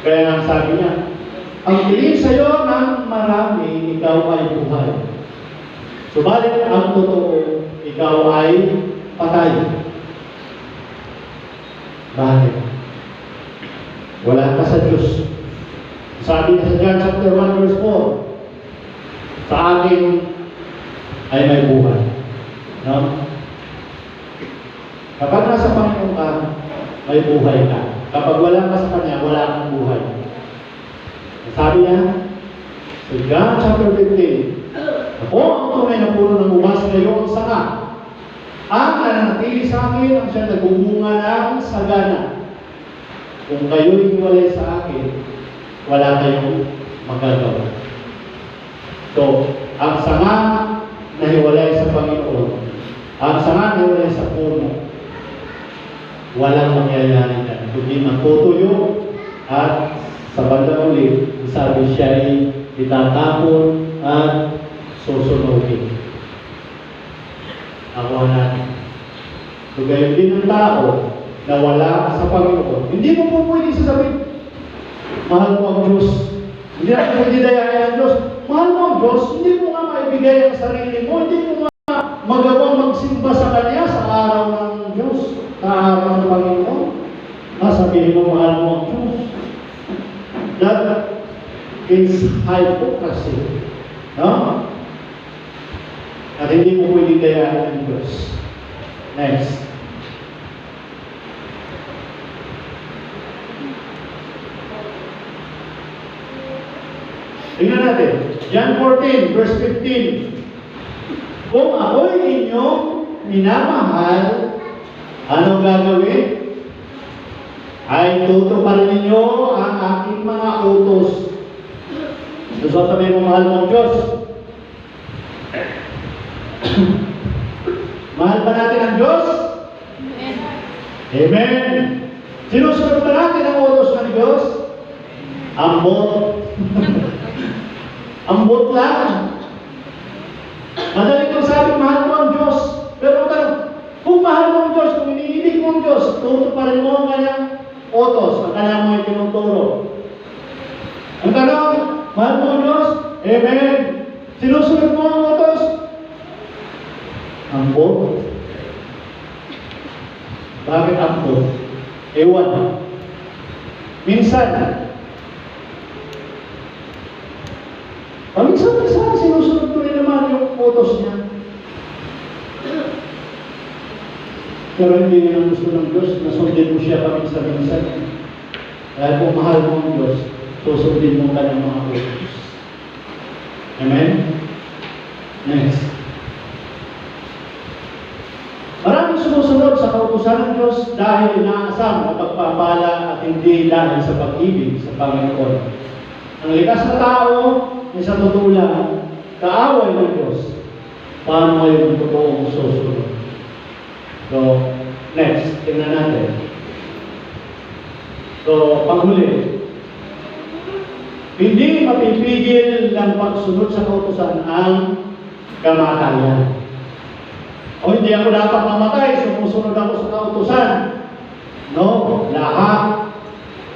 Kaya ang sabi niya, ang piling sa iyo ng marami, ikaw ay buhay. Subalit ang totoo, ikaw ay patay. Bakit? Wala ka sa Diyos. Sabi sa John chapter 1 verse 4, sa akin ay may buhay. No? Kapag nasa Panginoon ka, may buhay ka. Kapag wala ka sa Kanya, wala kang buhay. Sabi niya, sa John chapter 15, ako ang tunay na puno ng ubas ngayon sa nga. Ang nananatili sa akin, ang siya nagbubunga ng sagana. Kung kayo'y hiwalay sa akin, wala kayong magagawa. So, ang sanga na hiwalay sa Panginoon, ang sanga na hiwalay sa puno, walang mangyayari yan. Kundi magtutuyo at sa bandang ulit, sabi siya ay itatapon at susunugin. Ako natin. So, gayon din ang tao na wala sa Panginoon. Hindi mo po pwede sasabihin, mahal mo ang Diyos. Hindi natin pwede dayain ang Diyos. Mahal mo ang Diyos, hindi mo nga maibigay ang sarili mo, hindi mo nga magawang magsimba sa Kanya sa araw ng Diyos, sa araw ng Panginoon. Sabihin mo, mahal mo ang Diyos. That is hypocrisy. No? At hindi mo pwede dayain ang Diyos. Next. Tingnan natin. John 14, verse 15. Kung ako'y inyong minamahal, anong gagawin? Ay tutuparin ninyo ang aking mga utos. So sabihin mo, mahal mo ang Diyos. Mahal ba natin ang Diyos? Amen. Amen. Sinusunod ba natin ang utos ng Diyos? Ambot. Ambot lang. Madali kong sabi, mahal mo ang Diyos. Pero kung mahal mo ang Diyos, kung iniibig mo ang Diyos, tutuparin mo ang kanyang utos, ang kanyang mga tinuturo. Ang tanong, mahal mo ang Diyos? Amen. Sinusunod mo ang utos? Ambot. Bakit ambot? Ewan. Minsan, paminsan-minsan, sinusunod ko rin naman yung utos niya. Pero hindi niya gusto ng Diyos, nasundin mo siya paminsan-minsan. Dahil kung mahal mo ang Diyos, susundin mo ka ng mga utos. Amen? kautusan ng Diyos dahil inaasam na pagpapala at hindi dahil sa pag-ibig sa Panginoon. Ang likas na tao ay sa totoo lang, kaaway ng Diyos. Paano ngayon totoong susunod? So, next, tingnan natin. So, panghuli. Hindi mapipigil ng pagsunod sa kautusan ang kamatayan. O hindi ako dapat mamatay, sumusunod ako sa kautusan. No, lahat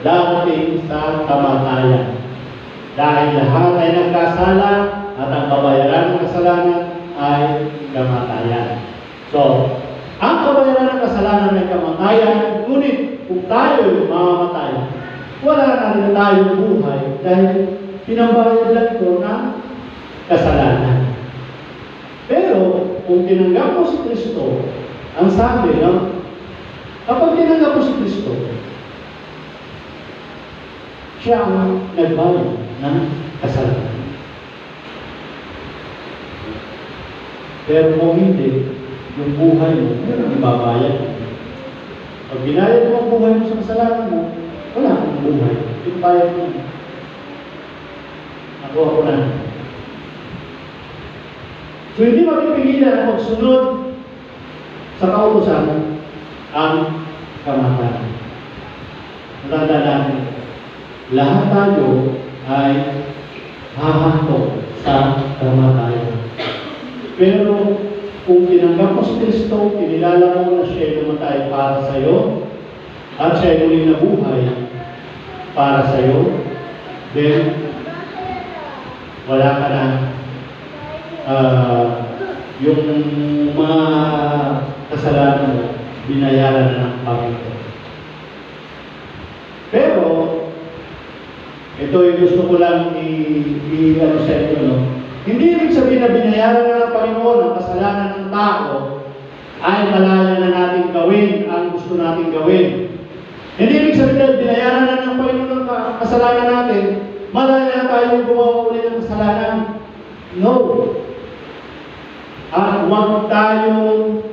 dating sa kamatayan. Dahil lahat ay nagkasala at ang kabayaran ng kasalanan ay kamatayan. So, ang kabayaran ng kasalanan ay kamatayan, ngunit kung tayo mamamatay, wala na rin tayong buhay dahil pinambayad lang ito ng kasalanan. Pero, kung tinanggap mo si Kristo, ang sabi, no? Kapag tinanggap mo si Kristo, siya ang nagbayad ng kasalanan. Pero kung hindi, yung buhay mo, yun ang ibabayad. Pag binayad mo ang buhay mo sa kasalanan mo, wala kang buhay. Yung bayad mo. Nakuha ko na. So, hindi mapipigilan ang magsunod sa kautusan ang kamatayan. Matanda natin, lahat tayo ay hahanto sa kamatayan. Pero kung tinanggap mo si Kristo, kinilala mo na siya namatay para sa iyo, at siya ay muling nabuhay para sa iyo, then wala ka na yung mga kasalanan mo, binayaran na ng Panginoon. Pero, ito yung gusto ko lang i-ano sa inyo, no? Hindi ibig sabihin na binayaran na ng Panginoon ang kasalanan ng tao ay malaya na natin gawin ang gusto natin gawin. Hindi ibig sabihin na binayaran na ng Panginoon ang kasalanan natin, malaya na tayong gumawa ulit ng kasalanan. No. At huwag tayong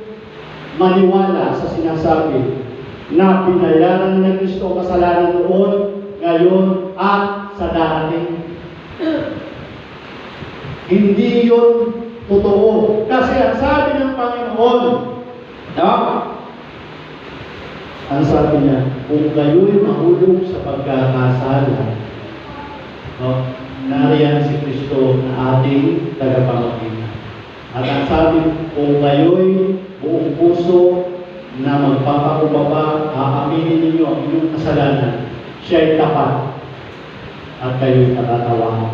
maniwala sa sinasabi na binayaran na ng Kristo ang kasalanan noon, ngayon, at sa darating. Hindi yun totoo. Kasi ang sabi ng Panginoon, ang sabi niya, kung kayo'y mahulog sa pagkakasala, nariyan si Kristo na ating tagapamagitan. At ang sabi, kung kayo'y buong puso na magpapakubaba, aaminin ninyo ang inyong kasalanan, siya'y tapat at kayo'y natatawa.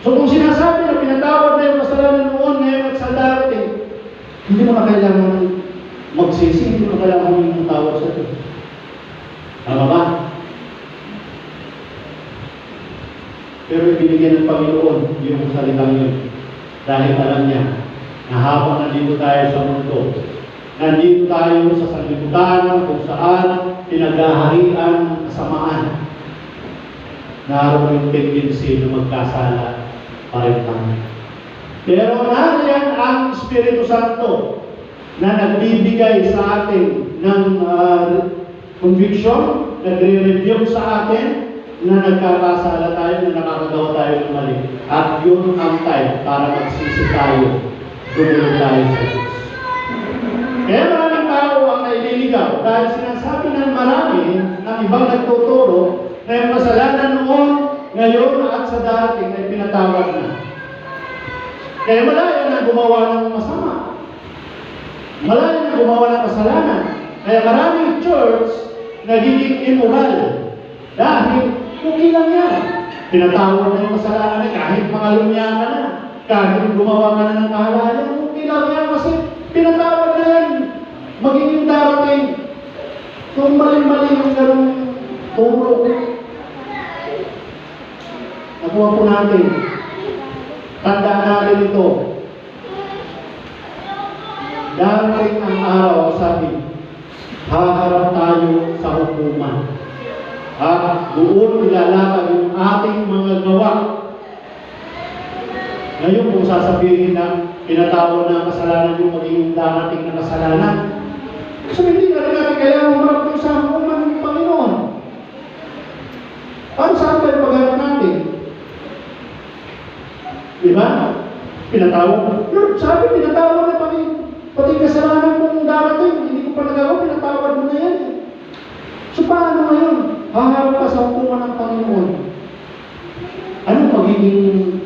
So kung sinasabi na pinatawad na yung kasalanan noon, ngayon at sa darating, hindi mo na kailangan magsisi, hindi mo kailangan yung tawad sa Diyos. Tama ba? Pero ibinigyan ng Panginoon yung salitang yun. Dahil alam niya na habang nandito tayo sa mundo, nandito tayo sa sanglibutan kung saan pinaghaharian ng kasamaan. Naroon yung tendency na magkasala pa rin tayo. Pero nariyan ang Espiritu Santo na nagbibigay sa atin ng conviction, nagre-review sa atin na nagkakasala tayo, na nakakagawa tayo ng mali. At yun ang time para magsisi tayo, tumulong tayo sa Diyos. Kaya maraming tao ang naililigaw dahil sinasabi ng marami ng ibang nagtuturo na yung kasalanan noon, ngayon at sa darating ay pinatawad na. Kaya malaya na gumawa ng masama. Malaya na gumawa ng kasalanan. Kaya maraming church nagiging immoral. Dahil okay lang yan. Pinatawad na yung kasalanan kahit mga lumya ka na. Kahit gumawa ka na ng kahalayan, okay lang yan kasi pinatawad na yan. Magiging darating. Kung mali-mali yung ganong turo. Nakuha po natin. Tandaan natin ito. Darating ang araw, sabi, haharap tayo sa hukuman. At doon ilalakad yung ating mga gawa. Ngayon kung sasabihin na pinatawad na ang kasalanan yung magiging darating na kasalanan, So hindi na rin natin kailangan umarap ng sakuman ng Panginoon. Paano saan tayo pagharap natin? Diba? Pinatawag. Lord, sabi, pinatawag na pati kasalanan mong darating. Hindi ko pa nagawa, pinatawag mo na yan. So paano ngayon? Haharap ka sa hukuman ng Panginoon. Ano magiging,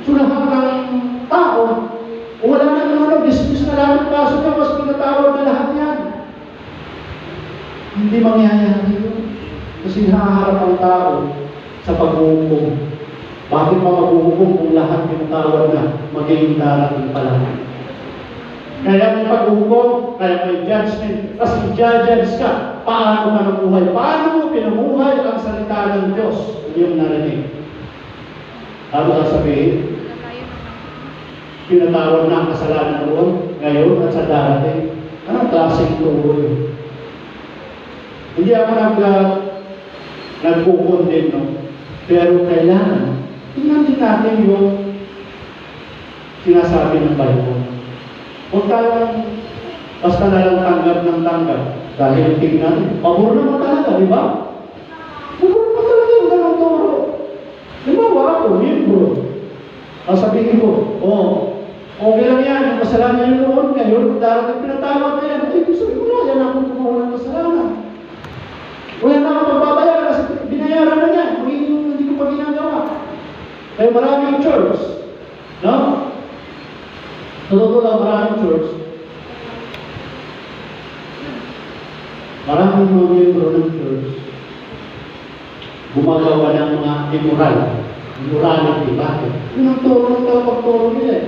so lahat ng tao, wala na dismiss na lahat ng kaso niya, mas pinatawag na lahat yan. Hindi mangyayari yun. Kasi haharap ang tao sa paghuhukom. Bakit pa maghuhukom kung lahat pinatawag na magiging darating pa lang? Kaya may paghuhukom, kaya may judgment. Kasi judge ka, paano ka nabuhay? Paano mo pinamuhay ang salita ng Diyos? Hindi yung narinig. Ano sasabihin? Pinatawag na ang kasalanan noon, ngayon at sa darating. Anong klaseng turo yun? Hindi ako nagkukondem, no? Pero kailangan, tingnan din natin yung sinasabi ng Bible. Huwag tayong basta na lang tanggap ng tanggap. Dahil tingnan, pabor naman talaga, di ba? Pabor naman talaga yung ganong turo. Di ba, ako, libro. Sabihin ko, okay lang yan, yung kasalanan yung noon, ngayon, darating pinatawag na yan. Ay, gusto ko na, yan ako gumawa ng kasalanan. Wala na akong magbabayaran kasi binayaran na yan. Hindi ko pa ginagawa. Kaya maraming church, no? Totoo lang, maraming church. Maraming mga membro ng church gumagawa ng mga immorality. Bakit? Yun ang turo ng pagturo nila eh.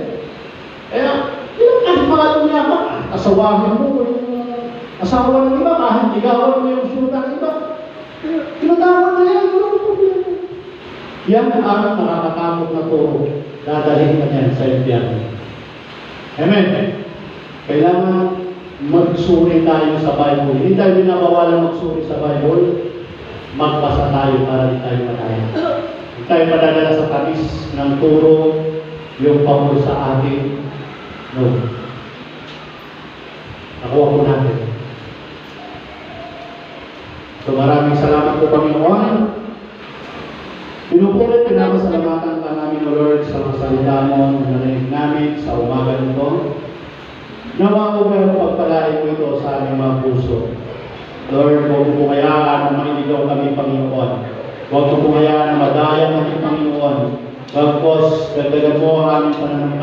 Kaya, ilang kahit niya ba? Asawahin mo yung asawa ng iba, kahit ligawan mo yung syuta ng iba. Tinatawag na yan, walang problema. Yan ang nakakatakot na turo. Dadalhin ka niyan sa impyerno. Amen. Kailangan magsuri tayo sa Bible. Hindi tayo binabawalan magsuri sa Bible. Magbasa tayo para di tayo mataya. Hindi tayo padadala sa tamis ng turo, yung pamor sa atin. No. Nakuha po natin. So maraming salamat po Panginoon. Pinupulit, pinapasalamatan ka namin o Lord sa mga salita mo na narinig namin sa umaga nito. Nawa ko meron pagpalain mo ito sa aming mga puso. Lord, huwag mo po kayaan na mainigaw kami, Panginoon. Huwag mo po kayaan na madaya kami, Panginoon. Bagkos, dagdagan mo ang aming pananampalataya.